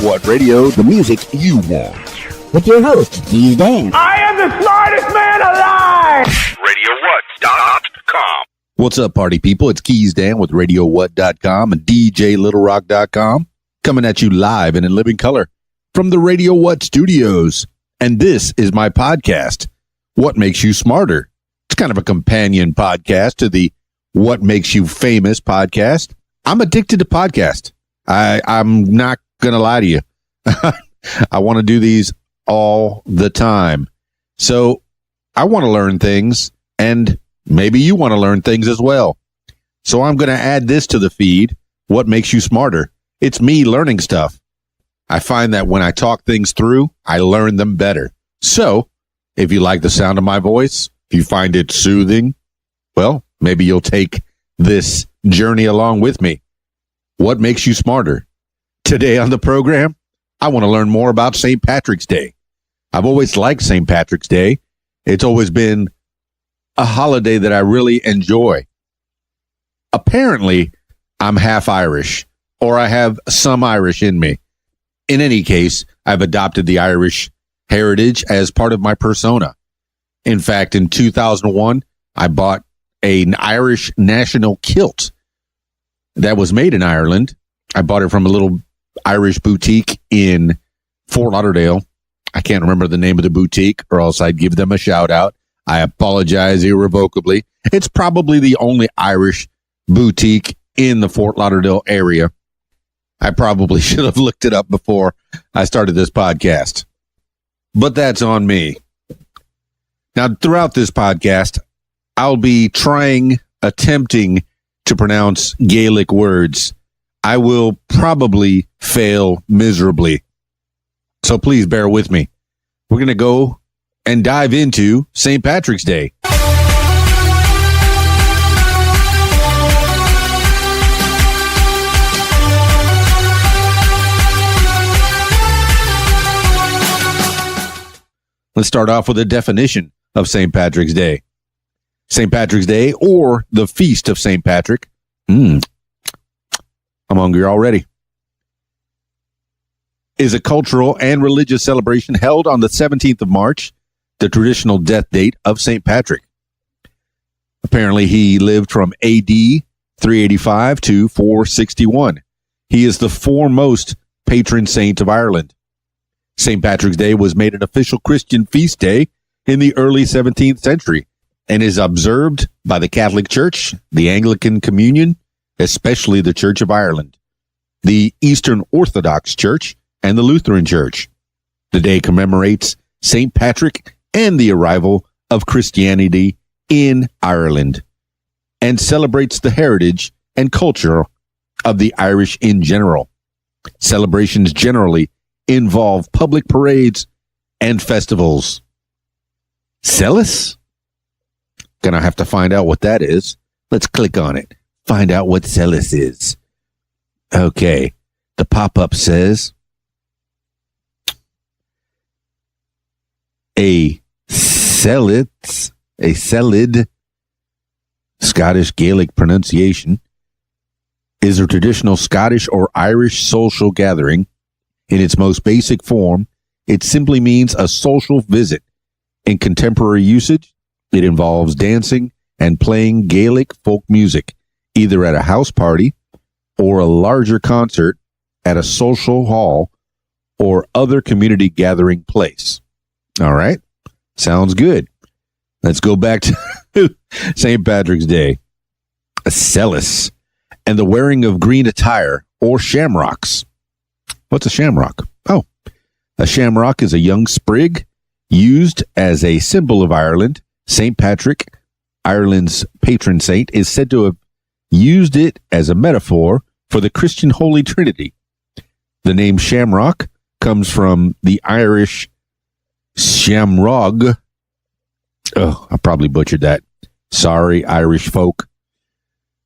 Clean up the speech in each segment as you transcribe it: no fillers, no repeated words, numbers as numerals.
What Radio, the music you want. With your host, Keys Dan. I am the smartest man alive! RadioWhat.com. What's up, party people? It's Keys Dan with RadioWhat.com and DJLittleRock.com, coming at you live and in living color from the Radio What studios. And this is my podcast, What Makes You Smarter. It's kind of a companion podcast to the What Makes You Famous podcast. I'm addicted to podcasts. I'm not going to lie to you. I want to do these all the time. So I want to learn things, and maybe you want to learn things as well. So I'm going to add this to the feed, What Makes You Smarter. It's me learning stuff. I find that when I talk things through, I learn them better. So if you like the sound of my voice, if you find it soothing, well, maybe you'll take this journey along with me. What makes you smarter? Today on the program, I want to learn more about St. Patrick's Day. I've always liked St. Patrick's Day. It's always been a holiday that I really enjoy. Apparently, I'm half Irish, or I have some Irish in me. In any case, I've adopted the Irish heritage as part of my persona. In fact, in 2001, I bought an Irish national kilt that was made in Ireland. I bought it from a little Irish boutique in Fort Lauderdale. I can't remember the name of the boutique, or else I'd give them a shout out. I apologize irrevocably. It's probably the only Irish boutique in the Fort Lauderdale area. I probably should have looked it up before I started this podcast, but that's on me. Now, throughout this podcast, I'll be attempting to pronounce Gaelic words. I will probably fail miserably. So please bear with me. We're going to go and dive into St. Patrick's Day. Let's start off with a definition of St. Patrick's Day. St. Patrick's Day, or the Feast of St. Patrick. I'm hungry already. Is a cultural and religious celebration held on the 17th of March, the traditional death date of St. Patrick. Apparently, he lived from AD 385 to 461. He is the foremost patron saint of Ireland. St. Patrick's Day was made an official Christian feast day in the early 17th century and is observed by the Catholic Church, the Anglican Communion, especially the Church of Ireland, the Eastern Orthodox Church, and the Lutheran Church. The day commemorates St. Patrick and the arrival of Christianity in Ireland, and celebrates the heritage and culture of the Irish in general. Celebrations generally involve public parades and festivals. Celis? Gonna have to find out what that is. Let's click on it. Find out what Celis is. Okay. The pop-up says a celid, Scottish Gaelic pronunciation, is a traditional Scottish or Irish social gathering. In its most basic form, it simply means a social visit. In contemporary usage, it involves dancing and playing Gaelic folk music, either at a house party or a larger concert at a social hall or other community gathering place. All right. Sounds good. Let's go back to St. Patrick's Day. A celis and the wearing of green attire or shamrocks. What's a shamrock? Oh, a shamrock is a young sprig used as a symbol of Ireland. St. Patrick, Ireland's patron saint, is said to have used it as a metaphor for the Christian Holy Trinity. The name shamrock comes from the Irish shamrog. Oh, I probably butchered that. Sorry, Irish folk.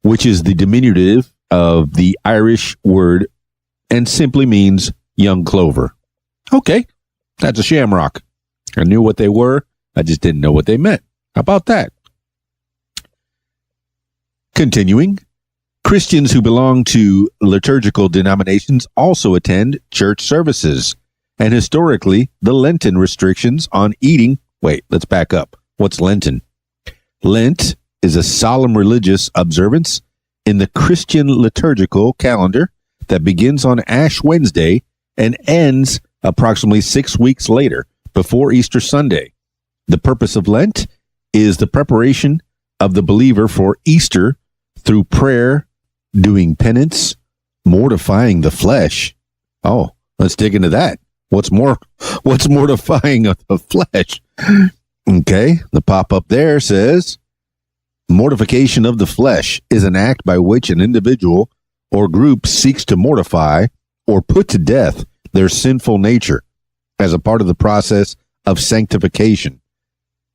Which is the diminutive of the Irish word and simply means young clover. Okay, that's a shamrock. I knew what they were. I just didn't know what they meant. How about that? Continuing, Christians who belong to liturgical denominations also attend church services. And historically, the Lenten restrictions on eating. Wait, let's back up. What's Lenten? Lent is a solemn religious observance in the Christian liturgical calendar that begins on Ash Wednesday and ends approximately 6 weeks later, before Easter Sunday. The purpose of Lent is the preparation of the believer for Easter through prayer, doing penance, mortifying the flesh. Oh, let's dig into that. What's mortifying of the flesh? Okay, the pop-up there says, mortification of the flesh is an act by which an individual or group seeks to mortify or put to death their sinful nature as a part of the process of sanctification.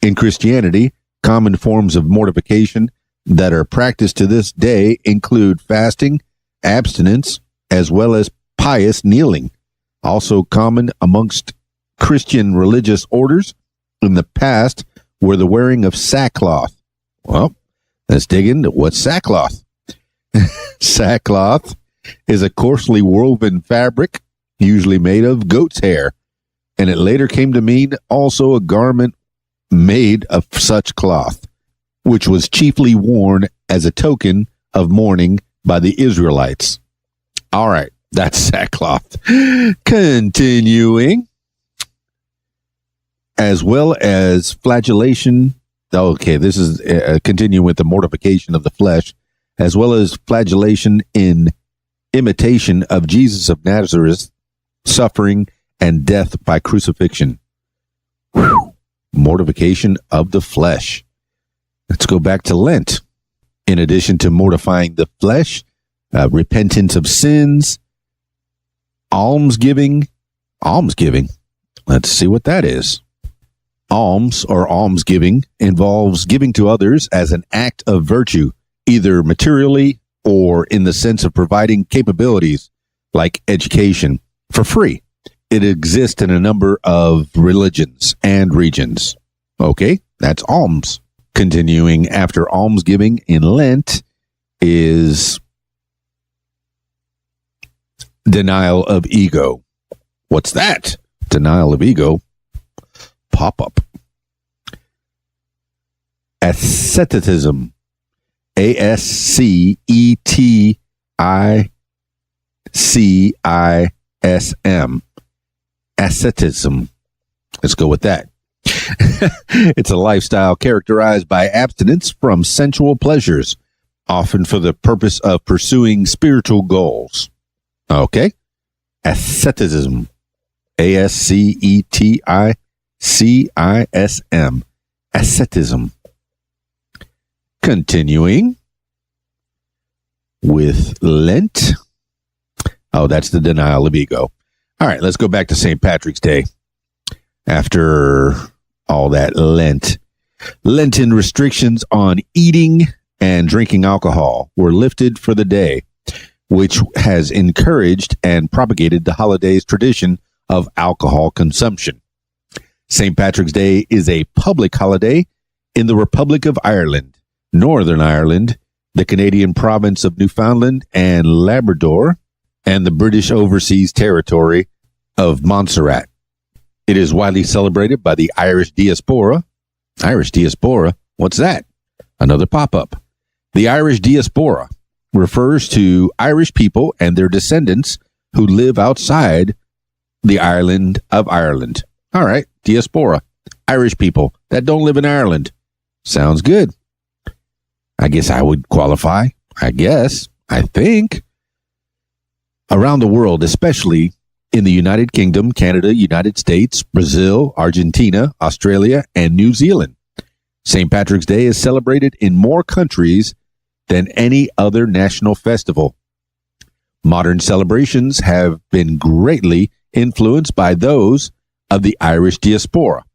In Christianity, common forms of mortification that are practiced to this day include fasting, abstinence, as well as pious kneeling. Also common amongst Christian religious orders in the past were the wearing of sackcloth. Well, let's dig into what's sackcloth. Sackcloth is a coarsely woven fabric, usually made of goat's hair, and it later came to mean also a garment made of such cloth, which was chiefly worn as a token of mourning by the Israelites. All right, that's sackcloth. Continuing. As well as flagellation. Okay, this is continuing with the mortification of the flesh, as well as flagellation in imitation of Jesus of Nazareth, suffering and death by crucifixion. Whew. Mortification of the flesh. Let's go back to Lent. In addition to mortifying the flesh, repentance of sins, almsgiving. Let's see what that is. Alms or almsgiving involves giving to others as an act of virtue, either materially or in the sense of providing capabilities like education for free. It exists in a number of religions and regions. Okay, that's alms. Continuing after almsgiving in Lent is denial of ego. What's that? Denial of ego. Pop-up. Asceticism. ASCETICISM. Asceticism. Let's go with that. It's a lifestyle characterized by abstinence from sensual pleasures, often for the purpose of pursuing spiritual goals. Okay. Asceticism. ASCETICISM. Asceticism. Continuing with Lent. Oh, that's the denial of ego. All right, let's go back to St. Patrick's Day. After all that Lent, Lenten restrictions on eating and drinking alcohol were lifted for the day, which has encouraged and propagated the holiday's tradition of alcohol consumption. St. Patrick's Day is a public holiday in the Republic of Ireland, Northern Ireland, the Canadian province of Newfoundland and Labrador, and the British Overseas Territory of Montserrat. It is widely celebrated by the Irish diaspora. Irish diaspora? What's that? Another pop-up. The Irish diaspora refers to Irish people and their descendants who live outside the island of Ireland. All right, diaspora. Irish people that don't live in Ireland. Sounds good. I guess I would qualify. I think. Around the world, especially in the United Kingdom, Canada, United States, Brazil, Argentina, Australia, and New Zealand, St. Patrick's Day is celebrated in more countries than any other national festival. Modern celebrations have been greatly influenced by those of the Irish diaspora,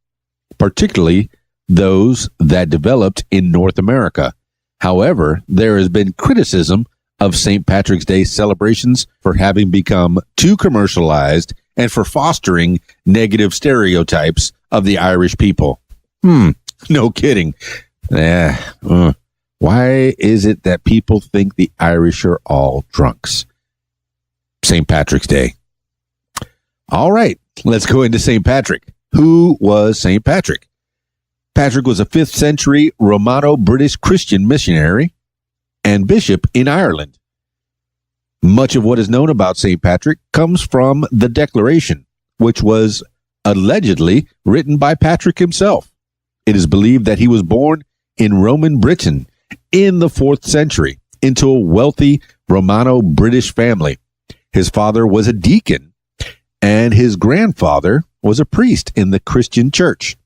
particularly those that developed in North America. However, there has been criticism of St. Patrick's Day celebrations for having become too commercialized and for fostering negative stereotypes of the Irish people. No kidding. Well, Why is it that people think the Irish are all drunks? St. Patrick's Day. All right, let's go into St. Patrick. Who was St. Patrick? Patrick was a 5th century Romano-British Christian missionary and bishop in Ireland. Much of what is known about St. Patrick comes from the Declaration, which was allegedly written by Patrick himself. It is believed that he was born in Roman Britain in the 4th century into a wealthy Romano-British family. His father was a deacon, and his grandfather was a priest in the Christian church.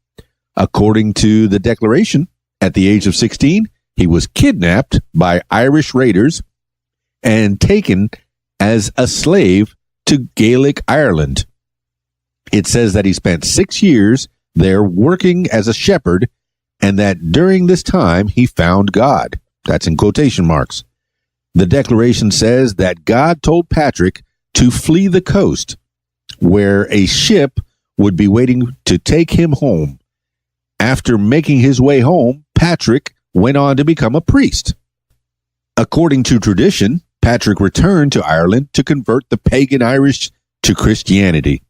According to the Declaration, at the age of 16, he was kidnapped by Irish raiders and taken as a slave to Gaelic Ireland. It says that he spent 6 years there working as a shepherd, and that during this time he found God. That's in quotation marks. The Declaration says that God told Patrick to flee the coast, where a ship would be waiting to take him home. After making his way home, Patrick went on to become a priest. According to tradition, Patrick returned to Ireland to convert the pagan Irish to Christianity.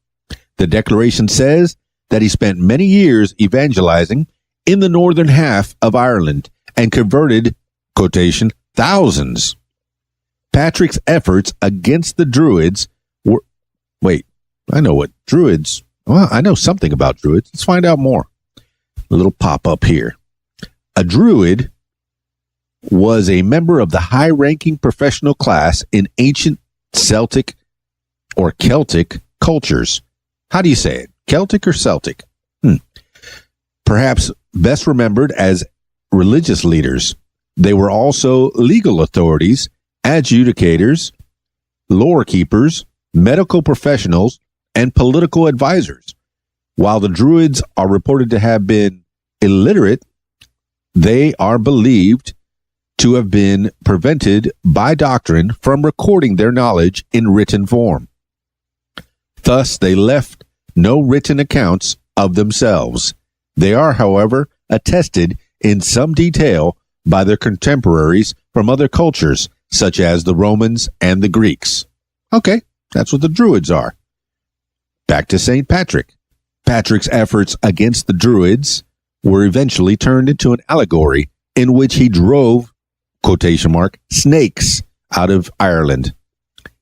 The Declaration says that he spent many years evangelizing in the northern half of Ireland and converted, quotation, thousands. Patrick's efforts against the Druids were... Wait, I know what Druids... Well, I know something about Druids. Let's find out more. A little pop-up here. A Druid was a member of the high-ranking professional class in ancient Celtic or Celtic cultures. How do you say it? Celtic or Celtic? Perhaps best remembered as religious leaders. They were also legal authorities, adjudicators, lore keepers, medical professionals, and political advisors. While the Druids are reported to have been illiterate, they are believed to have been prevented by doctrine from recording their knowledge in written form. Thus, they left no written accounts of themselves. They are, however, attested in some detail by their contemporaries from other cultures, such as the Romans and the Greeks. Okay, that's what the Druids are. Back to St. Patrick. Patrick's efforts against the Druids were eventually turned into an allegory in which he drove, quotation mark, snakes out of Ireland,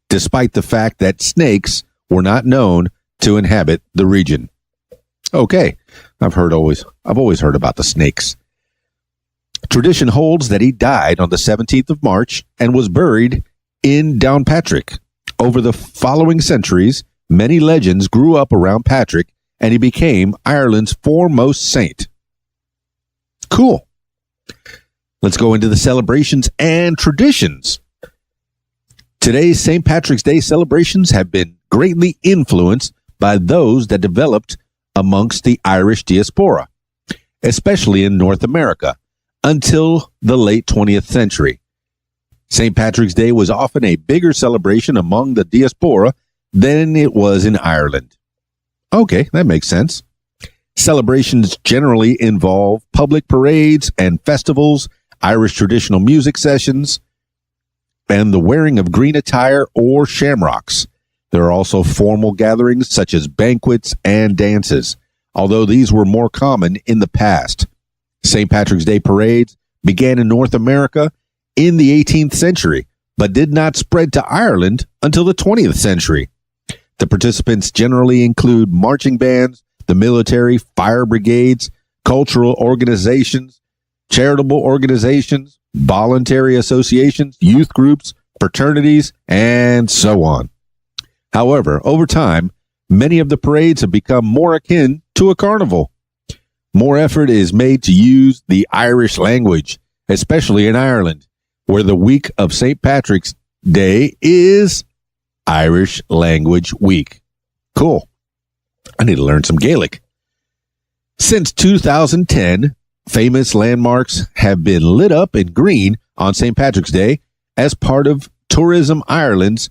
despite the fact that snakes were not known to inhabit the region. Okay, I've always heard about the snakes. Tradition holds that he died on the 17th of March and was buried in Downpatrick. Over the following centuries, many legends grew up around Patrick, and he became Ireland's foremost saint. Cool. Let's go into the celebrations and traditions. Today's St. Patrick's Day celebrations have been greatly influenced by those that developed amongst the Irish diaspora, especially in North America, until the late 20th century. St. Patrick's Day was often a bigger celebration among the diaspora than it was in Ireland. Okay, that makes sense. Celebrations generally involve public parades and festivals, Irish traditional music sessions, and the wearing of green attire or shamrocks. There are also formal gatherings such as banquets and dances, although these were more common in the past. St. Patrick's Day parades began in North America in the 18th century, but did not spread to Ireland until the 20th century. The participants generally include marching bands, the military, fire brigades, cultural organizations, charitable organizations, voluntary associations, youth groups, fraternities, and so on. However, over time, many of the parades have become more akin to a carnival. More effort is made to use the Irish language, especially in Ireland, where the week of St. Patrick's Day is Irish Language Week. Cool. I need to learn some Gaelic. Since 2010, famous landmarks have been lit up in green on St. Patrick's Day as part of Tourism Ireland's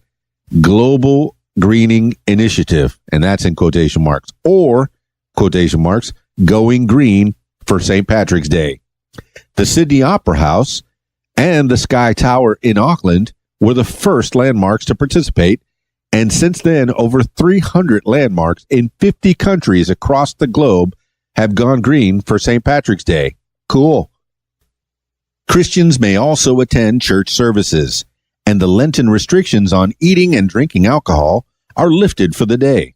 Global Greening Initiative, and that's in quotation marks, or quotation marks, going green for St. Patrick's Day. The Sydney Opera House and the Sky Tower in Auckland were the first landmarks to participate, and since then, over 300 landmarks in 50 countries across the globe have gone green for St. Patrick's Day. Cool. Christians may also attend church services, and the Lenten restrictions on eating and drinking alcohol are lifted for the day.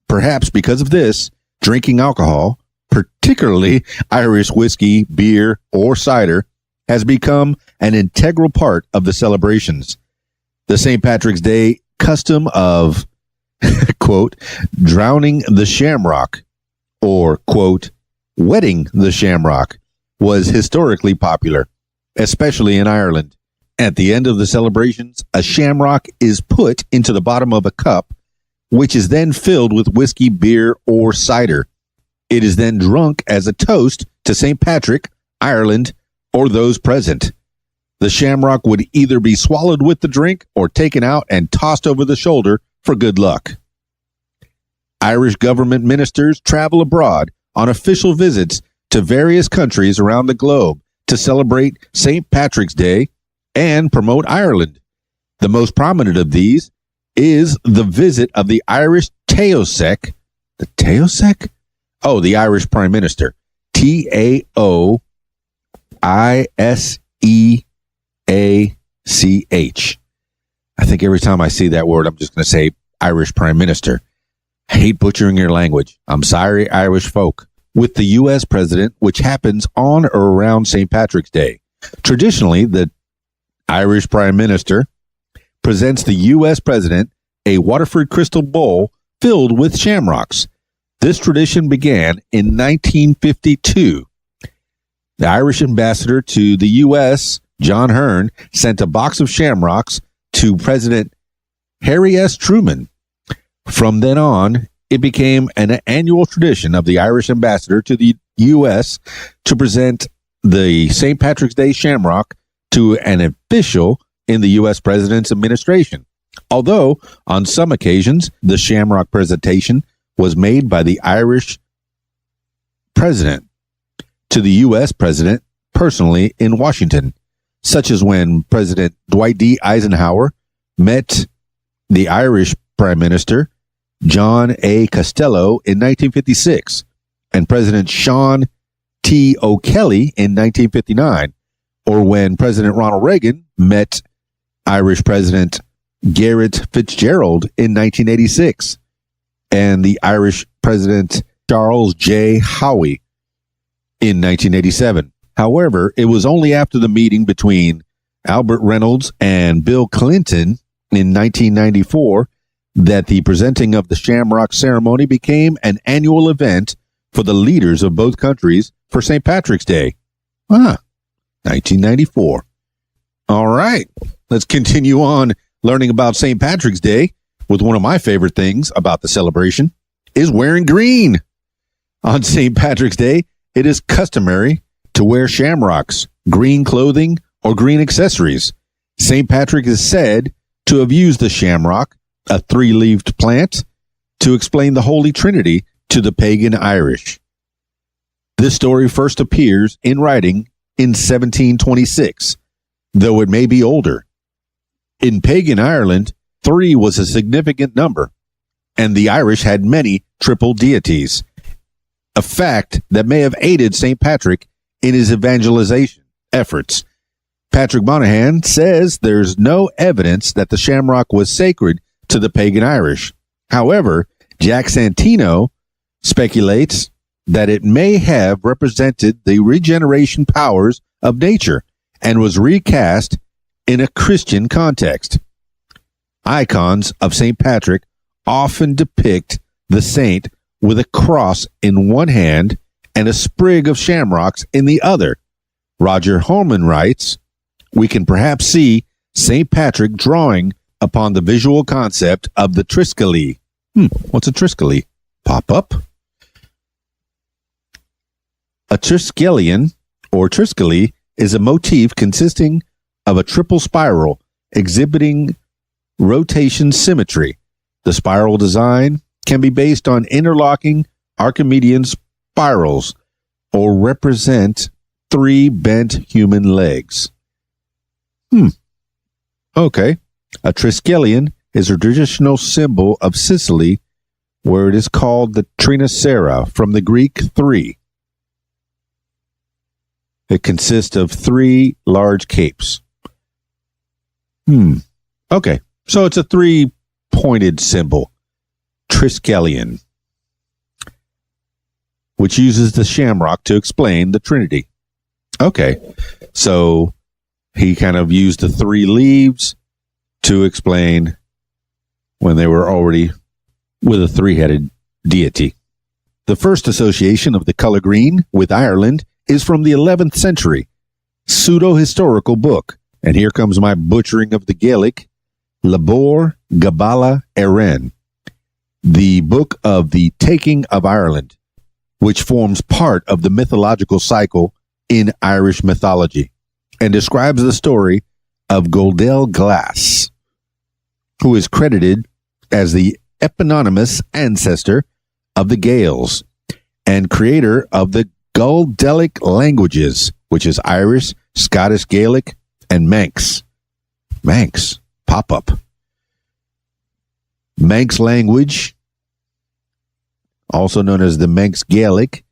Perhaps because of this, drinking alcohol, particularly Irish whiskey, beer, or cider, has become an integral part of the celebrations. The St. Patrick's Day custom of, quote, drowning the shamrock, or, quote, wetting the shamrock, was historically popular, especially in Ireland. At the end of the celebrations, a shamrock is put into the bottom of a cup, which is then filled with whiskey, beer, or cider. It is then drunk as a toast to St. Patrick, Ireland, or those present. The shamrock would either be swallowed with the drink or taken out and tossed over the shoulder for good luck. Irish government ministers travel abroad on official visits to various countries around the globe to celebrate St. Patrick's Day and promote Ireland. The most prominent of these is the visit of the Irish Taoiseach. The Taoiseach? Oh, the Irish Prime Minister. Taoiseach. I think every time I see that word, I'm just going to say Irish Prime Minister. I hate butchering your language. I'm sorry, Irish folk. With the U.S. president, which happens on or around St. Patrick's Day. Traditionally, the Irish Prime Minister presents the U.S. president a Waterford crystal bowl filled with shamrocks. This tradition began in 1952. The Irish ambassador to the U.S., John Hearn, sent a box of shamrocks to President Harry S. Truman. From then on, it became an annual tradition of the Irish ambassador to the U.S. to present the St. Patrick's Day shamrock to an official in the U.S. president's administration. Although, on some occasions, the shamrock presentation was made by the Irish president to the U.S. president personally in Washington, such as when President Dwight D. Eisenhower met the Irish Prime Minister John A. Costello in 1956 and President Sean T. O'Kelly in 1959, or when President Ronald Reagan met Irish President Garrett Fitzgerald in 1986 and the Irish President Charles J. Howe in 1987. However, it was only after the meeting between Albert Reynolds and Bill Clinton in 1994 that the presenting of the Shamrock ceremony became an annual event for the leaders of both countries for St. Patrick's Day. 1994. All right, let's continue on learning about St. Patrick's Day with one of my favorite things about the celebration is wearing green. On St. Patrick's Day, it is customary to wear shamrocks, green clothing, or green accessories. St. Patrick is said to have used the shamrock, a three-leaved plant, to explain the Holy Trinity to the pagan Irish. This story first appears in writing in 1726, though it may be older. In pagan Ireland, 3 was a significant number, and the Irish had many triple deities, a fact that may have aided St. Patrick in his evangelization efforts. Patrick Monahan says there's no evidence that the shamrock was sacred to the pagan Irish. However, Jack Santino speculates that it may have represented the regeneration powers of nature and was recast in a Christian context. Icons of St. Patrick often depict the saint with a cross in one hand and a sprig of shamrocks in the other. Roger Holman writes, "We can perhaps see St. Patrick drawing upon the visual concept of the Triskele." What's a Triskele? Pop up. A Triskelion, or Triskele, is a motif consisting of a triple spiral exhibiting rotation symmetry. The spiral design can be based on interlocking Archimedean spirals or represent 3 bent human legs. Okay. A triskelion is a traditional symbol of Sicily, where it is called the Trinacera, from the Greek three. It consists of three large capes. Okay. So it's a three-pointed symbol, triskelion, which uses the shamrock to explain the Trinity. Okay. So he kind of used the three leaves to explain when they were already with a three-headed deity. The first association of the color green with Ireland is from the 11th century pseudo-historical book. And here comes my butchering of the Gaelic, Labor Gabala Erin, the book of the taking of Ireland, which forms part of the mythological cycle in Irish mythology and describes the story of Goldel Glass, who is credited as the eponymous ancestor of the Gaels and creator of the Goldelic languages, which is Irish, Scottish Gaelic, and Manx. Manx, pop-up. Manx language, also known as the Manx Gaelic,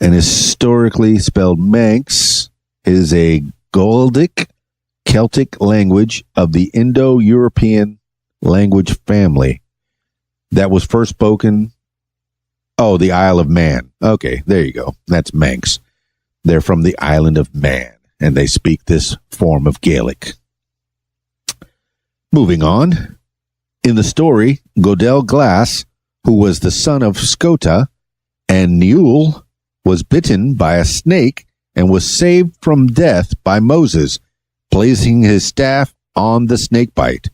and historically spelled Manx, is a Gaelic Celtic language of the Indo-European language family that was first spoken. Oh, the Isle of Man. Okay, there you go. That's Manx. They're from the island of Man, and they speak this form of Gaelic. Moving on. In the story, Godel Glass, who was the son of Scota and Newell, was bitten by a snake and was saved from death by Moses, placing his staff on the snake bite.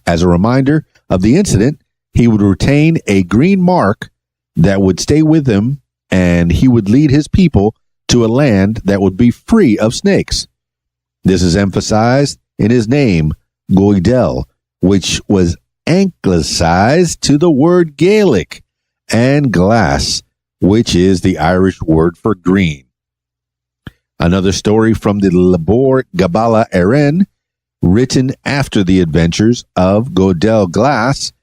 As a reminder of the incident, he would retain a green mark that would stay with him, and he would lead his people to a land that would be free of snakes. This is emphasized in his name, Goidel, which was anglicized to the word Gaelic, and glass, which is the Irish word for green. Another story from the Labor Gabala Erin, written after the adventures of Godel Glass,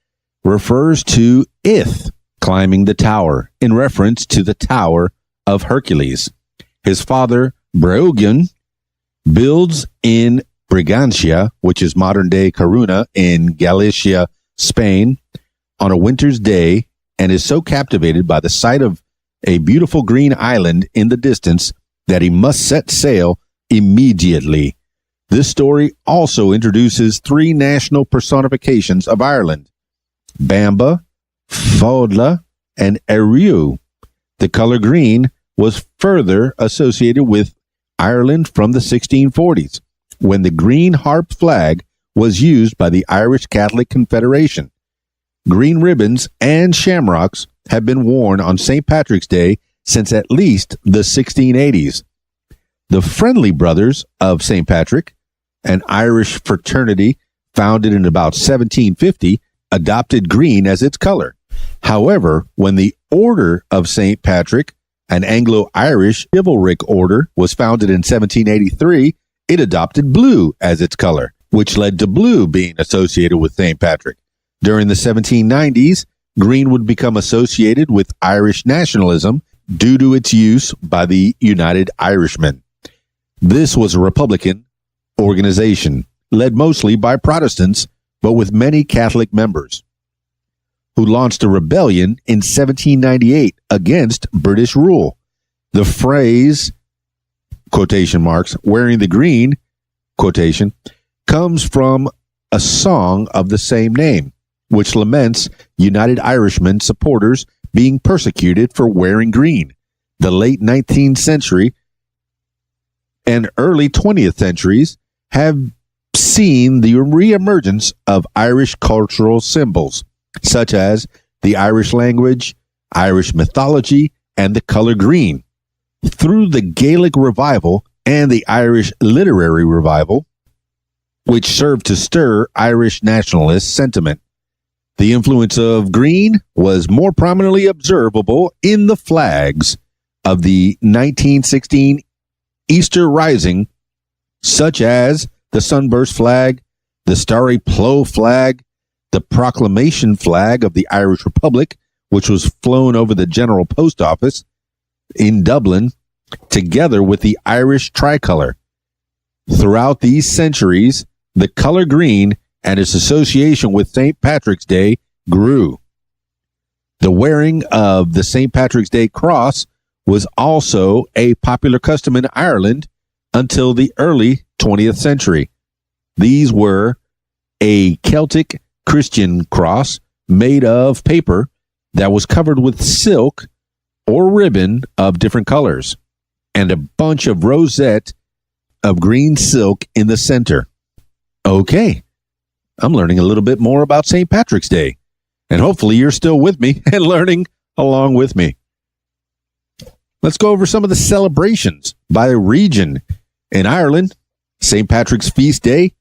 refers to Ith climbing the tower, in reference to the Tower of Hercules. His father, Breogan, builds in Brigantia, which is modern-day Coruna in Galicia, Spain, on a winter's day, and is so captivated by the sight of a beautiful green island in the distance that he must set sail immediately. This story also introduces three national personifications of Ireland: Bamba, Fodla, and Eriu. The color green was further associated with Ireland from the 1640s, when the green harp flag was used by the Irish Catholic Confederation. Green ribbons and shamrocks have been worn on St. Patrick's Day since at least the 1680s. The Friendly Brothers of St. Patrick, an Irish fraternity founded in about 1750, adopted green as its color. However, when the Order of St. Patrick, an Anglo-Irish chivalric order, was founded in 1783, it adopted blue as its color, which led to blue being associated with St. Patrick. During the 1790s, green would become associated with Irish nationalism due to its use by the United Irishmen. This was a Republican organization, led mostly by Protestants, but with many Catholic members, who launched a rebellion in 1798 against British rule. The phrase, quotation marks, wearing the green, quotation, comes from a song of the same name, which laments United Irishmen supporters being persecuted for wearing green. The late 19th century and early 20th centuries have seen the reemergence of Irish cultural symbols, such as the Irish language, Irish mythology, and the color green. Through the Gaelic revival and the Irish literary revival, which served to stir Irish nationalist sentiment. The influence of green was more prominently observable in the flags of the 1916 Easter Rising, such as the Sunburst flag, the Starry Plough flag, the Proclamation flag of the Irish Republic, which was flown over the General Post Office in Dublin, together with the Irish tricolor. Throughout these centuries, the color green and its association with St. Patrick's Day grew. The wearing of the St. Patrick's Day cross was also a popular custom in Ireland until the early 20th century. These were a Celtic Christian cross made of paper that was covered with silk or ribbon of different colors and a bunch of rosette of green silk in the center. Okay, I'm learning a little bit more about St. Patrick's Day, and hopefully you're still with me and learning along with me. Let's go over some of the celebrations by region. In Ireland, St. Patrick's Feast Day,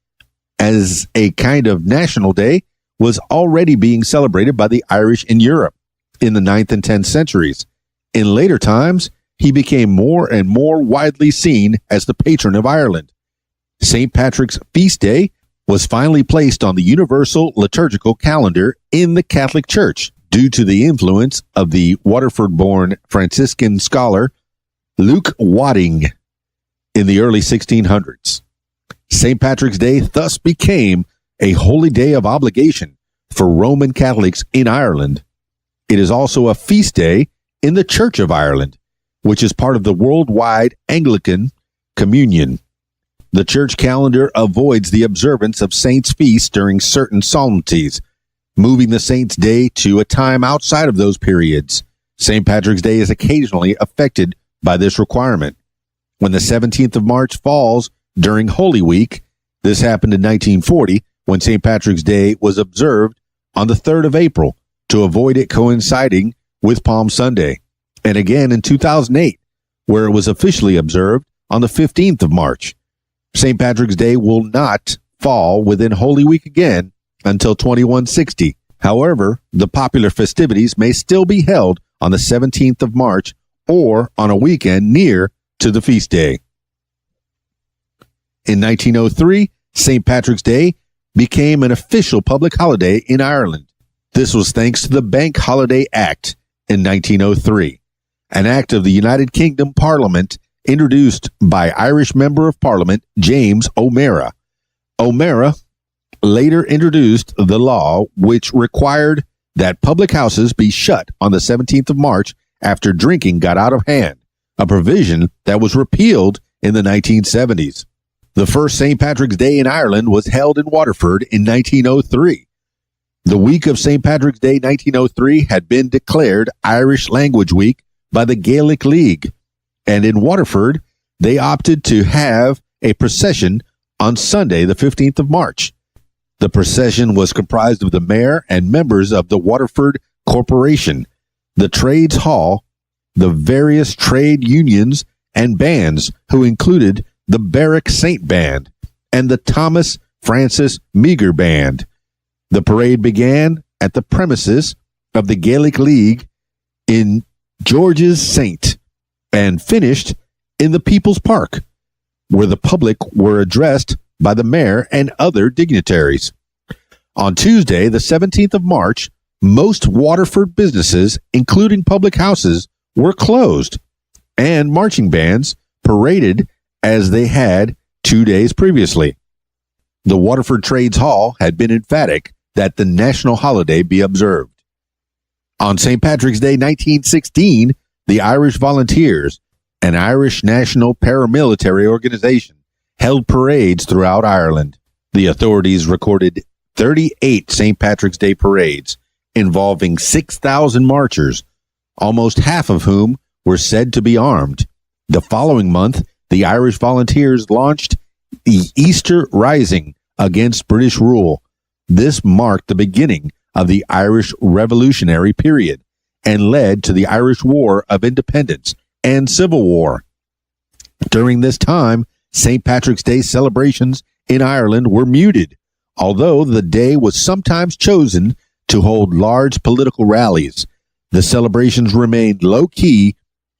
as a kind of national day, was already being celebrated by the Irish in Europe in the 9th and 10th centuries. In later times, he became more and more widely seen as the patron of Ireland. St. Patrick's Feast Day was finally placed on the universal liturgical calendar in the Catholic Church due to the influence of the Waterford-born Franciscan scholar Luke Wadding in the early 1600s. St. Patrick's Day thus became a holy day of obligation for Roman Catholics in Ireland. It is also a feast day in the Church of Ireland, which is part of the worldwide Anglican Communion. The church calendar avoids the observance of saints' feasts during certain solemnities, moving the saints' day to a time outside of those periods. St. Patrick's Day is occasionally affected by this requirement. When the 17th of March falls during Holy Week, this happened in 1940 when St. Patrick's Day was observed on the 3rd of April to avoid it coinciding with Palm Sunday, and again in 2008, where it was officially observed on the 15th of March. St. Patrick's Day will not fall within Holy Week again until 2160. However, the popular festivities may still be held on the 17th of March or on a weekend near to the feast day. In 1903, St. Patrick's Day became an official public holiday in Ireland. This was thanks to the Bank Holiday Act in 1903, an act of the United Kingdom Parliament introduced by Irish Member of Parliament James O'Meara. O'Meara later introduced the law which required that public houses be shut on the 17th of March after drinking got out of hand, a provision that was repealed in the 1970s. The first St. Patrick's Day in Ireland was held in Waterford in 1903. The week of St. Patrick's Day 1903 had been declared Irish Language Week by the Gaelic League, and in Waterford, they opted to have a procession on Sunday, the 15th of March. The procession was comprised of the mayor and members of the Waterford Corporation, the Trades Hall, the various trade unions and bands, who included the Berwick Saint Band and the Thomas Francis Meagher Band. The parade began at the premises of the Gaelic League in George's Saint and finished in the People's Park, where the public were addressed by the mayor and other dignitaries. On Tuesday, the 17th of March, most Waterford businesses, including public houses, were closed, and marching bands paraded as they had 2 days previously. The Waterford Trades Hall had been emphatic that the national holiday be observed. On St. Patrick's Day 1916, the Irish Volunteers, an Irish national paramilitary organization, held parades throughout Ireland. The authorities recorded 38 St. Patrick's Day parades involving 6,000 marchers, almost half of whom were said to be armed. The following month, the Irish Volunteers launched the Easter Rising against British rule. This marked the beginning of the Irish Revolutionary period and led to the Irish War of Independence and Civil War. During this time, St. Patrick's Day celebrations in Ireland were muted, although the day was sometimes chosen to hold large political rallies. The celebrations remained low-key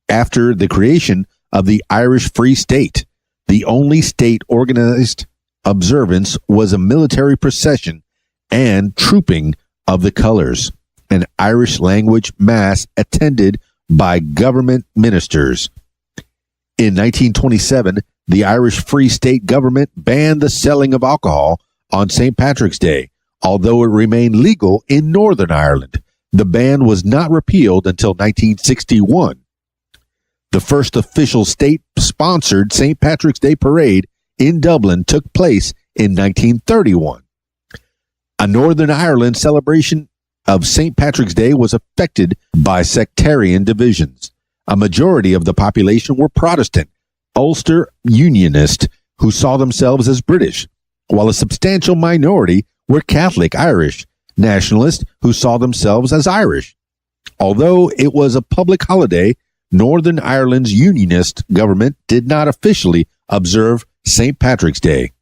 after the creation of the Irish Free State, the only state organized observance was a military procession and trooping of the colors, an Irish language mass attended by government ministers. In 1927, the Irish Free State government banned the selling of alcohol on St. Patrick's Day, although it remained legal in Northern Ireland. The ban was not repealed until 1961. The first official state-sponsored St. Patrick's Day parade in Dublin took place in 1931. A Northern Ireland celebration of St. Patrick's Day was affected by sectarian divisions. A majority of the population were Protestant, Ulster Unionists who saw themselves as British, while a substantial minority were Catholic Irish nationalists who saw themselves as Irish. Although it was a public holiday, Northern Ireland's Unionist government did not officially observe St. Patrick's Day.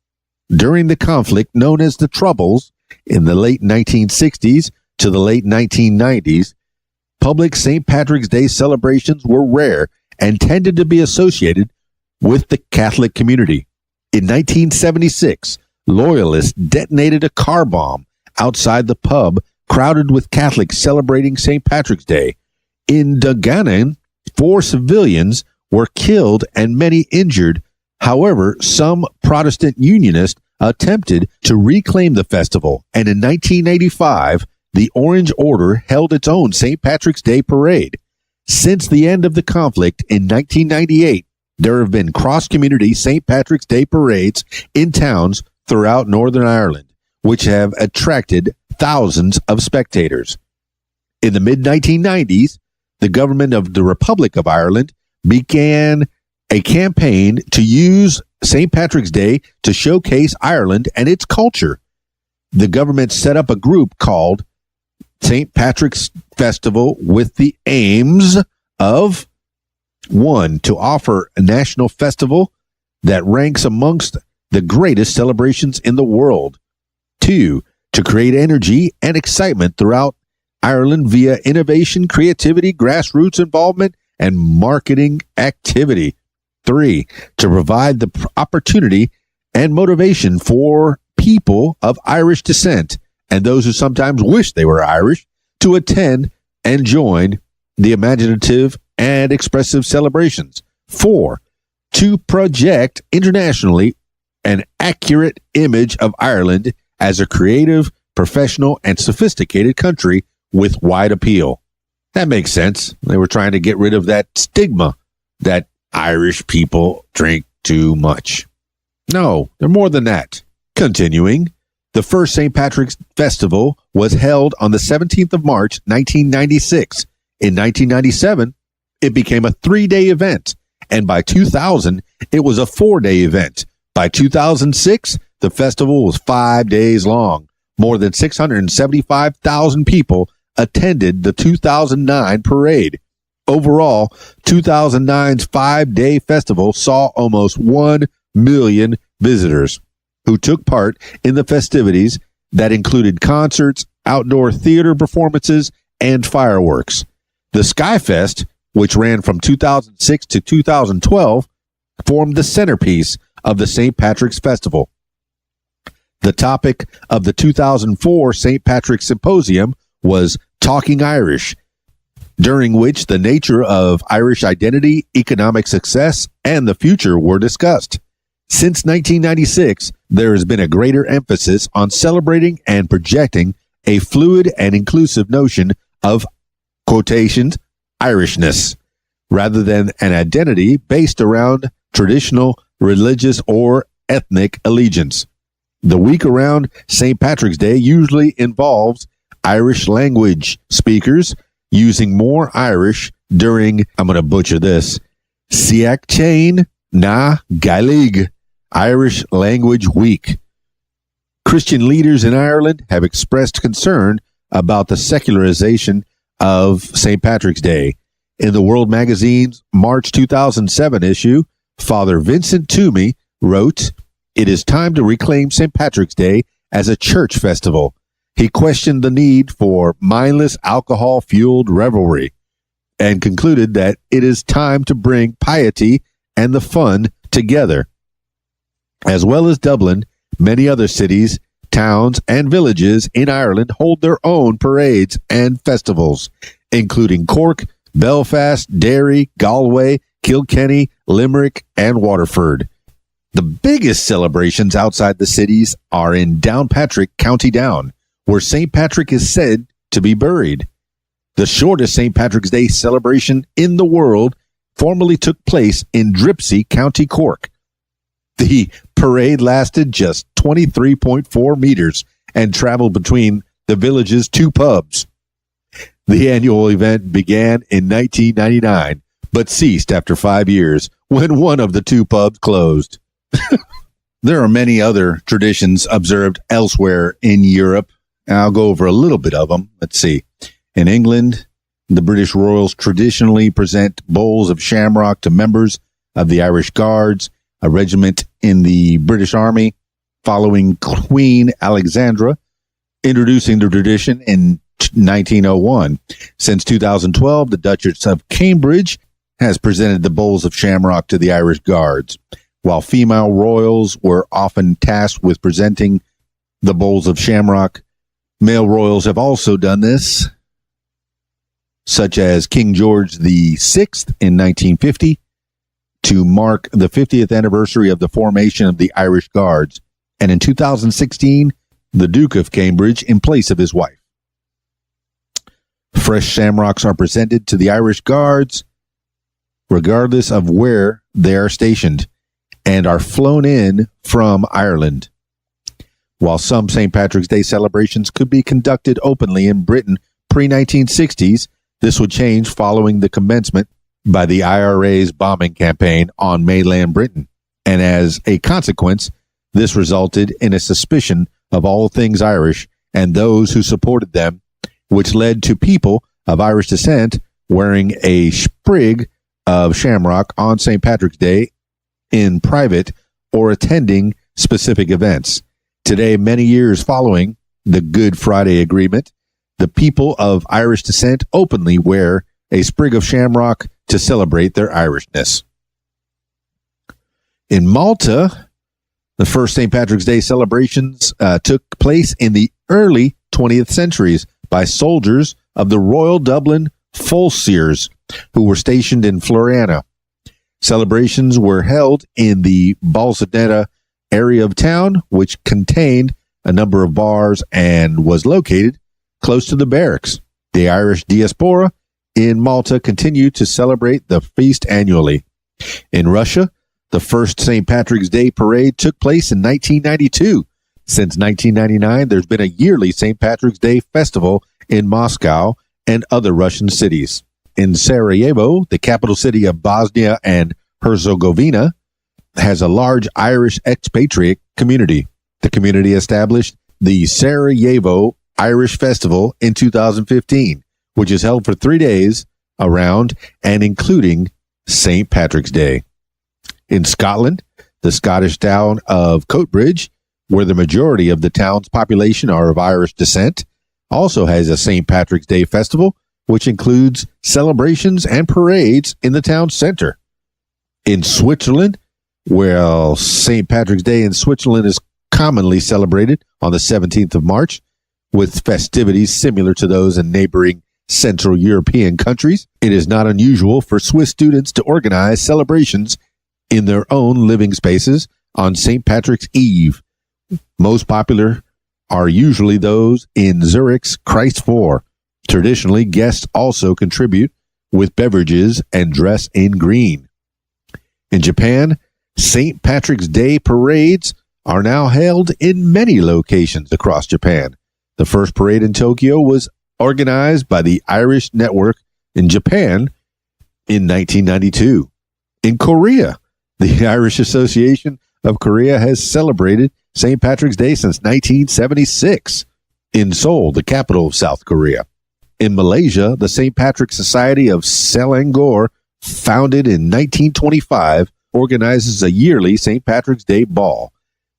During the conflict known as the Troubles in the late 1960s to the late 1990s, public St. Patrick's Day celebrations were rare and tended to be associated with the Catholic community. In 1976, Loyalists detonated a car bomb outside the pub crowded with Catholics celebrating St. Patrick's Day. In Dungannon, 4 civilians were killed and many injured. However, some Protestant Unionists attempted to reclaim the festival, and in 1985, the Orange Order held its own St. Patrick's Day parade. Since the end of the conflict in 1998, there have been cross-community St. Patrick's Day parades in towns throughout Northern Ireland, which have attracted thousands of spectators. In the mid-1990s, the government of the Republic of Ireland began a campaign to use St. Patrick's Day to showcase Ireland and its culture. The government set up a group called St. Patrick's Festival with the aims of 1. To offer a national festival that ranks amongst the greatest celebrations in the world. 2. To create energy and excitement throughout Ireland via innovation, creativity, grassroots involvement, and marketing activity. 3. To provide the opportunity and motivation for people of Irish descent and those who sometimes wish they were Irish to attend and join the imaginative and expressive celebrations. 4. To project internationally an accurate image of Ireland as a creative, professional, and sophisticated country with wide appeal. That makes sense. They were trying to get rid of that stigma that Irish people drink too much. No, they're more than that. Continuing, the first St. Patrick's Festival was held on the 17th of March, 1996. In 1997, it became a 3-day event, and by 2000, it was a 4-day event. By 2006, the festival was 5 days long. More than 675,000 people attended the 2009 parade. Overall, 2009's 5-day festival saw almost 1 million visitors who took part in the festivities that included concerts, outdoor theater performances, and fireworks. The Skyfest, which ran from 2006 to 2012, formed the centerpiece of the St. Patrick's Festival. The topic of the 2004 St. Patrick's Symposium was Talking Irish, during which the nature of Irish identity, economic success, and the future were discussed. Since 1996, there has been a greater emphasis on celebrating and projecting a fluid and inclusive notion of, quotations, Irishness, rather than an identity based around traditional religious or ethnic allegiance. The week around St. Patrick's Day usually involves Irish language speakers using more Irish during, I'm going to butcher this, Síocháin na Gaeilge, Irish Language Week. Christian leaders in Ireland have expressed concern about the secularization of St. Patrick's Day. In the World Magazine's March 2007 issue, Father Vincent Toomey wrote, "It is time to reclaim St. Patrick's Day as a church festival." He questioned the need for mindless alcohol-fueled revelry and concluded that it is time to bring piety and the fun together. As well as Dublin, Many other cities, towns, and villages in Ireland hold their own parades and festivals, including Cork, Belfast, Derry, Galway, Kilkenny, Limerick, and Waterford. The biggest celebrations outside the cities are in Downpatrick, County Down, where St. Patrick is said to be buried. The shortest St. Patrick's Day celebration in the world formerly took place in Dripsey, County Cork. The parade lasted just 23.4 meters and traveled between the village's two pubs. The annual event began in 1999, but ceased after 5 years when one of the two pubs closed. There are many other traditions observed elsewhere in Europe. I'll go over a little bit of them. Let's see. In England, the British royals traditionally present bowls of shamrock to members of the Irish Guards, a regiment in the British Army, following Queen Alexandra, introducing the tradition in 1901. Since 2012, the Duchess of Cambridge has presented the bowls of shamrock to the Irish Guards. While female royals were often tasked with presenting the bowls of shamrock, male royals have also done this, such as King George VI in 1950, to mark the 50th anniversary of the formation of the Irish Guards, and in 2016, the Duke of Cambridge in place of his wife. Fresh shamrocks are presented to the Irish Guards, regardless of where they are stationed, and are flown in from Ireland. While some St. Patrick's Day celebrations could be conducted openly in Britain pre-1960s, this would change following the commencement by the IRA's bombing campaign on mainland Britain. And as a consequence, this resulted in a suspicion of all things Irish and those who supported them, which led to people of Irish descent wearing a sprig of shamrock on St. Patrick's Day in private or attending specific events. Today, many years following the Good Friday Agreement, the people of Irish descent openly wear a sprig of shamrock to celebrate their Irishness. In Malta, the first St. Patrick's Day celebrations took place in the early 20th centuries by soldiers of the Royal Dublin Fulsirs who were stationed in Floriana. Celebrations were held in the Balsadena area of town, which contained a number of bars and was located close to the barracks. The Irish diaspora in Malta continued to celebrate the feast annually. In Russia, the first St. Patrick's Day parade took place in 1992. Since 1999, there's been a yearly St. Patrick's Day festival in Moscow and other Russian cities. In Sarajevo, the capital city of Bosnia and Herzegovina, has a large Irish expatriate community. The community established the Sarajevo Irish Festival in 2015, which is held for 3 days around and including St. Patrick's Day. In Scotland, the Scottish town of Coatbridge, where the majority of the town's population are of Irish descent, also has a St. Patrick's Day festival, which includes celebrations and parades in the town center. In Switzerland, where St. Patrick's Day in Switzerland is commonly celebrated on the 17th of March, with festivities similar to those in neighboring Central European countries, it is not unusual for Swiss students to organize celebrations in their own living spaces on St. Patrick's Eve. Most popular are usually those in Zurich's Christfor. Traditionally, guests also contribute with beverages and dress in green. In Japan, St. Patrick's Day parades are now held in many locations across Japan. The first parade in Tokyo was organized by the Irish Network in Japan in 1992. In Korea, the Irish Association of Korea has celebrated St. Patrick's Day since 1976 in Seoul, the capital of South Korea. In Malaysia, the St. Patrick Society of Selangor, founded in 1925, organizes a yearly St. Patrick's Day ball,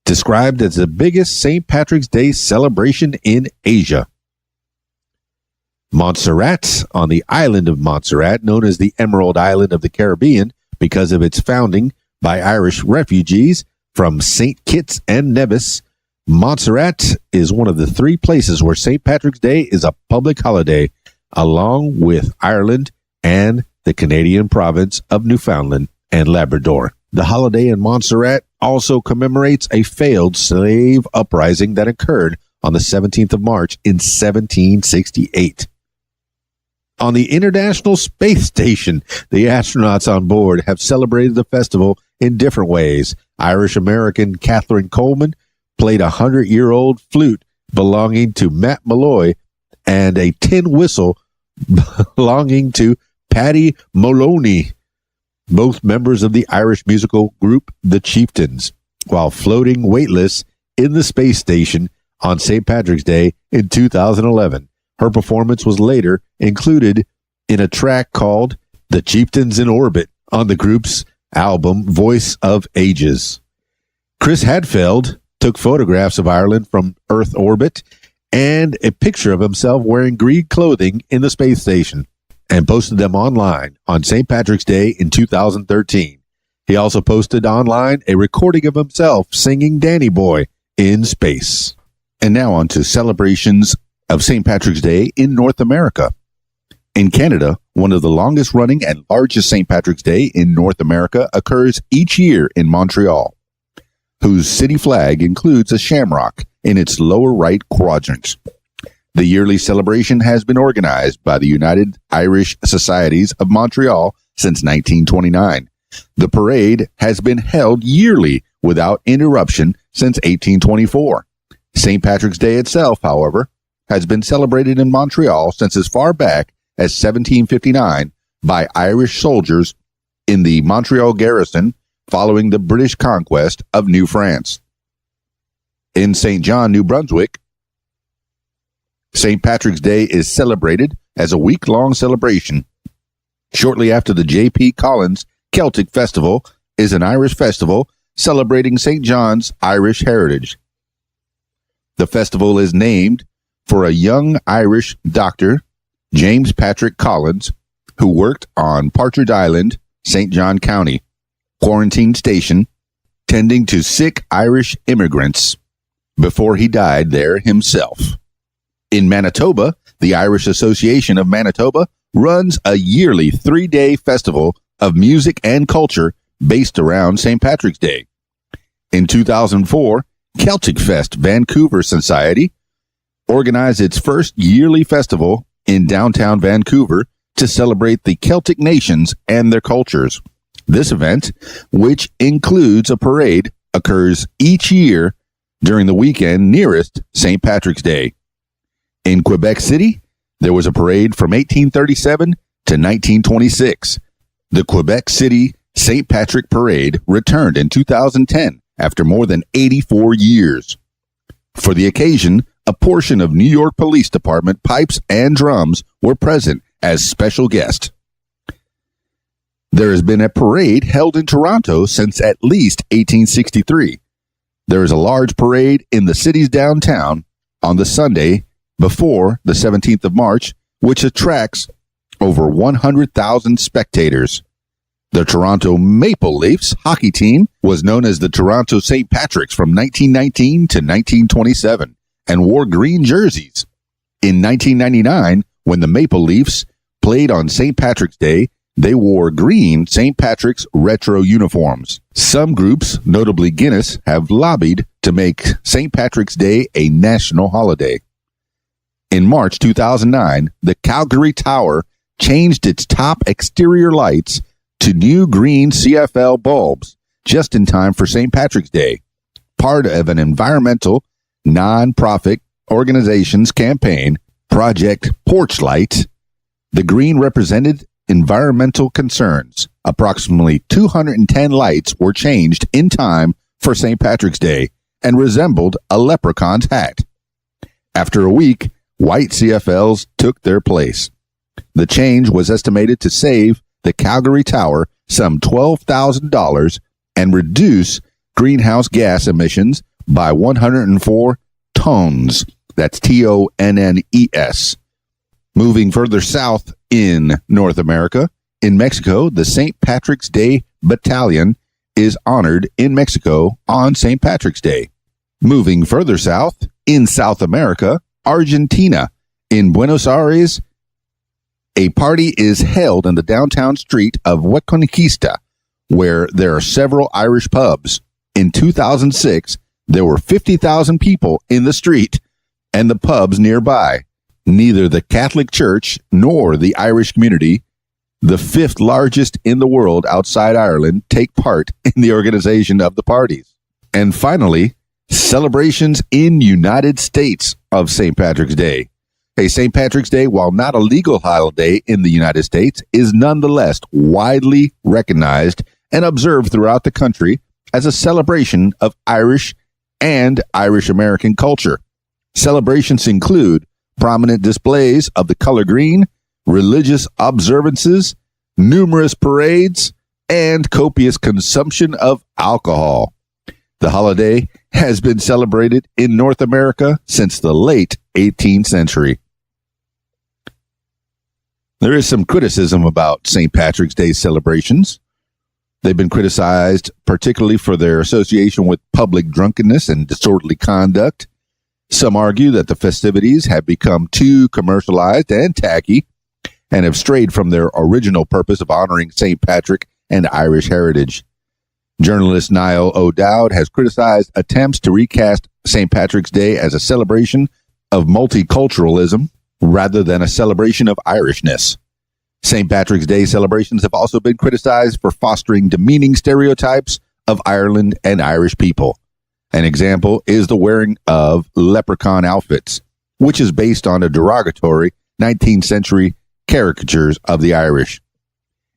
described as the biggest St. Patrick's Day celebration in Asia. Montserrat, on the island of Montserrat, known as the Emerald Island of the Caribbean because of its founding by Irish refugees from St. Kitts and Nevis, Montserrat is one of the three places where St. Patrick's Day is a public holiday, along with Ireland and the Canadian province of Newfoundland and Labrador. The holiday in Montserrat also commemorates a failed slave uprising that occurred on the 17th of March in 1768. On the International Space Station, the astronauts on board have celebrated the festival in different ways. Irish-American Catherine Coleman played a 100-year-old flute belonging to Matt Malloy and a tin whistle belonging to Paddy Moloney, both members of the Irish musical group The Chieftains, while floating weightless in the space station on St. Patrick's Day in 2011. Her performance was later included in a track called The Chieftains in Orbit on the group's album Voice of Ages. Chris Hadfield took photographs of Ireland from Earth orbit and a picture of himself wearing green clothing in the space station and posted them online on St. Patrick's Day in 2013. He also posted online a recording of himself singing Danny Boy in space. And now on to celebrations of St. Patrick's Day in North America. In Canada, one of the longest running and largest St. Patrick's Day in North America occurs each year in Montreal, whose city flag includes a shamrock in its lower right quadrant. The yearly celebration has been organized by the United Irish Societies of Montreal since 1929. The parade has been held yearly without interruption since 1824. St. Patrick's Day itself, however, has been celebrated in Montreal since as far back as 1759 by Irish soldiers in the Montreal garrison following the British conquest of New France. In St. John, New Brunswick, St. Patrick's Day is celebrated as a week-long celebration. Shortly after the J.P. Collins Celtic Festival is an Irish festival celebrating St. John's Irish heritage. The festival is named for a young Irish doctor, James Patrick Collins, who worked on Partridge Island, St. John County, quarantine station, tending to sick Irish immigrants before he died there himself. In Manitoba, the Irish Association of Manitoba runs a yearly 3-day festival of music and culture based around St. Patrick's Day. In 2004, Celtic Fest Vancouver Society organized its first yearly festival in downtown Vancouver to celebrate the Celtic nations and their cultures. This event, which includes a parade, occurs each year during the weekend nearest St. Patrick's Day. In Quebec City, there was a parade from 1837 to 1926. The Quebec City St. Patrick Parade returned in 2010 after more than 84 years. For the occasion, a portion of New York Police Department pipes and drums were present as special guests. There has been a parade held in Toronto since at least 1863. There is a large parade in the city's downtown on the Sunday before the 17th of March, which attracts over 100,000 spectators. The Toronto Maple Leafs hockey team was known as the Toronto St. Patricks from 1919 to 1927 and wore green jerseys. In 1999, when the Maple Leafs played on St. Patrick's Day, they wore green St. Patrick's retro uniforms. Some groups, notably Guinness, have lobbied to make St. Patrick's Day a national holiday. In March 2009, the Calgary Tower changed its top exterior lights to new green CFL bulbs just in time for St. Patrick's Day, part of an environmental non-profit organization's campaign, Project Porchlight. The green represented environmental concerns. Approximately 210 lights were changed in time for St. Patrick's Day and resembled a leprechaun's hat. After a week, white CFLs took their place. The change was estimated to save the Calgary Tower some $12,000 and reduce greenhouse gas emissions by 104 tons. That's TONNES. Moving further south in North America, in Mexico, the St. Patrick's Day Battalion is honored in Mexico on St. Patrick's Day. Moving further south, in South America, Argentina, in Buenos Aires, a party is held in the downtown street of Reconquista, where there are several Irish pubs. In 2006, there were 50,000 people in the street and the pubs nearby. Neither the Catholic Church nor the Irish community, the fifth largest in the world outside Ireland, take part in the organization of the parties. And finally, celebrations in United States of St. Patrick's Day. St. Patrick's Day, while not a legal holiday in the United States, is nonetheless widely recognized and observed throughout the country as a celebration of Irish and Irish American culture. Celebrations include prominent displays of the color green, religious observances, numerous parades, and copious consumption of alcohol. The holiday has been celebrated in North America since the late 18th century. There is some criticism about St. Patrick's Day celebrations. They've been criticized particularly for their association with public drunkenness and disorderly conduct. Some argue that the festivities have become too commercialized and tacky and have strayed from their original purpose of honoring St. Patrick and Irish heritage. Journalist Niall O'Dowd has criticized attempts to recast St. Patrick's Day as a celebration of multiculturalism rather than a celebration of Irishness. St. Patrick's Day celebrations have also been criticized for fostering demeaning stereotypes of Ireland and Irish people. An example is the wearing of leprechaun outfits, which is based on a derogatory 19th century caricatures of the Irish.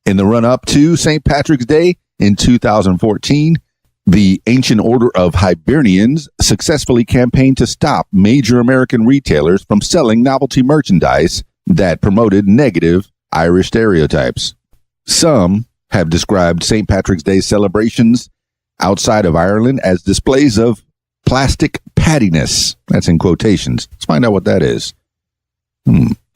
In the run-up to St. Patrick's Day in 2014, the Ancient Order of Hibernians successfully campaigned to stop major American retailers from selling novelty merchandise that promoted negative Irish stereotypes. Some have described St. Patrick's Day celebrations outside of Ireland as displays of plastic pattiness. That's in quotations. Let's find out what that is.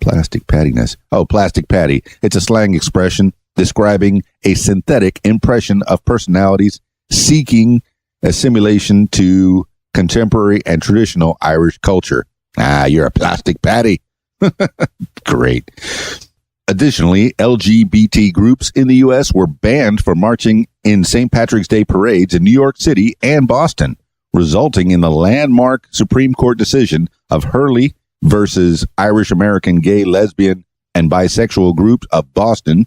Plastic pattiness. Oh, plastic patty. It's a slang expression describing a synthetic impression of personalities seeking assimilation to contemporary and traditional Irish culture. You're a plastic patty. Great. Additionally, LGBT groups in the U.S. were banned from marching in St. Patrick's Day parades in New York City and Boston, resulting in the landmark Supreme Court decision of Hurley versus Irish American Gay, Lesbian, and Bisexual Groups of Boston.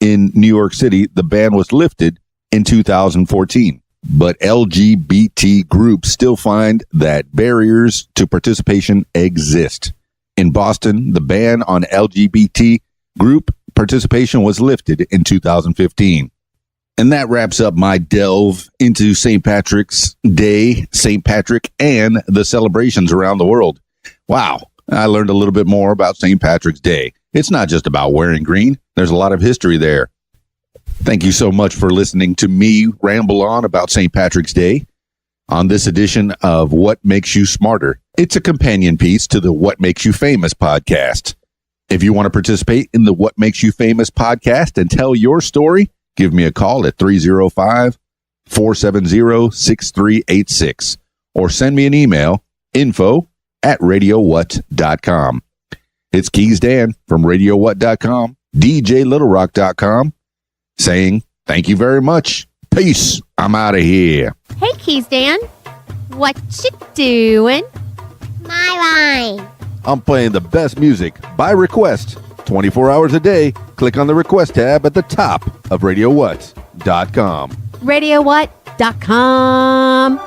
In New York City, the ban was lifted in 2014, but LGBT groups still find that barriers to participation exist. In Boston, the ban on LGBT group participation was lifted in 2015. And that wraps up my delve into St. Patrick's Day, St. Patrick, and the celebrations around the world. Wow, I learned a little bit more about St. Patrick's Day. It's not just about wearing green. There's a lot of history there. Thank you so much for listening to me ramble on about St. Patrick's Day on this edition of What Makes You Smarter. It's a companion piece to the What Makes You Famous podcast. If you want to participate in the What Makes You Famous podcast and tell your story, give me a call at 305-470-6386 or send me an email, info@radiowhat.com. It's Keys Dan from radiowhat.com, djlittlerock.com, saying thank you very much. Peace. I'm out of here. Hey, Keys Dan. What you doing? My line. I'm playing the best music by request 24 hours a day. Click on the request tab at the top of radiowhat.com. radiowhat.com.